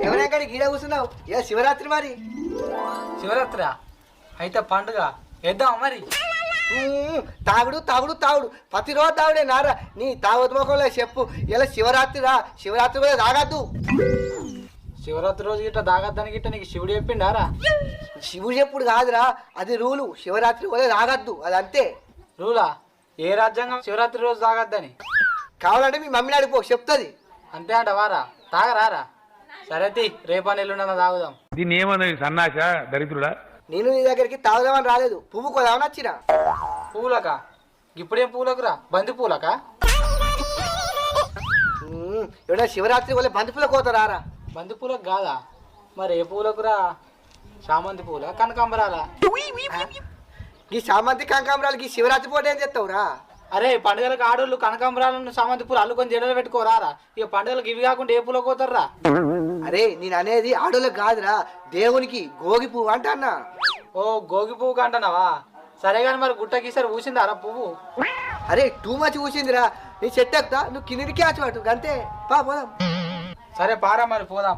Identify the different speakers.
Speaker 1: ఎవరైనా గీడ కూర్చున్నావు ఏ శివరాత్రి మరి
Speaker 2: శివరాత్రి అయితే పండుగ వేద్దాం మరి.
Speaker 1: తాగుడు తాగుడు తాగుడు ప్రతిరోజు తాగుడే నారా నీ తాగుడు మొక్కలే చెప్పు ఇలా శివరాత్రి రా శివరాత్రి కూడా తాగద్దు.
Speaker 2: శివరాత్రి రోజు గిట్ట తాగద్దని గిట్ట నీకు శివుడు చెప్పిండారా?
Speaker 1: శివుడు చెప్పుడు కాదురా అది రూలు శివరాత్రి కూడా తాగద్దు అది అంతే.
Speaker 2: రూలా? ఏ రాజ్యాంగం శివరాత్రి రోజు తాగద్దని?
Speaker 1: కావాలంటే మీ మమ్మీని అడిపో చెప్తుంది.
Speaker 2: అంతే అంటవారా? తాగరారా? సరే రేపా ఎల్లుండన్నా తాగుదాం.
Speaker 3: దీన్ని ఏమన్నది సన్నాస దరిద్రుడా?
Speaker 1: నేను నీ దగ్గరికి తాగుదామని రాలేదు పువ్వు కొదామని వచ్చిన.
Speaker 2: పువ్వులకా? ఇప్పుడేం పువ్వులకురా? బంతి పూలకా?
Speaker 1: ఎవరైనా శివరాత్రి వల్ల బంతి పూల కోతారా?
Speaker 2: బంతి పూలకు కాదా మరి ఏ పూలకురా? చామంతి పూల కనకాంబరాలా?
Speaker 1: ఈ సామంతి కనకాంబరాలకి శివరాత్రి పూట ఏం చేస్తావురా?
Speaker 2: అరే పండుగలకు ఆడోళ్ళు కనకాంబరాలను చామంతి పూలు అల్లుకొని జడలు పెట్టుకోరారా? ఇక పండుగలకు ఇవి కాకుండా ఏ పూల కోతారా?
Speaker 1: అరే నేను అనేది ఆడోళ్ళకి కాదురా దేవునికి గోగి పువ్వు అంట అన్న.
Speaker 2: ఓ గోగి పువ్వు అంటున్నావా? సరే కానీ మరి గుట్టకి పూసిందారా పువ్వు?
Speaker 1: అరే టూ మచ్ పూసిందిరా నీ చెట్టు ఎక్కుతా నువ్వు కిందికి ఆచవాటు అంతే పా పోదాం.
Speaker 2: సరే పారా మరి పోదాం.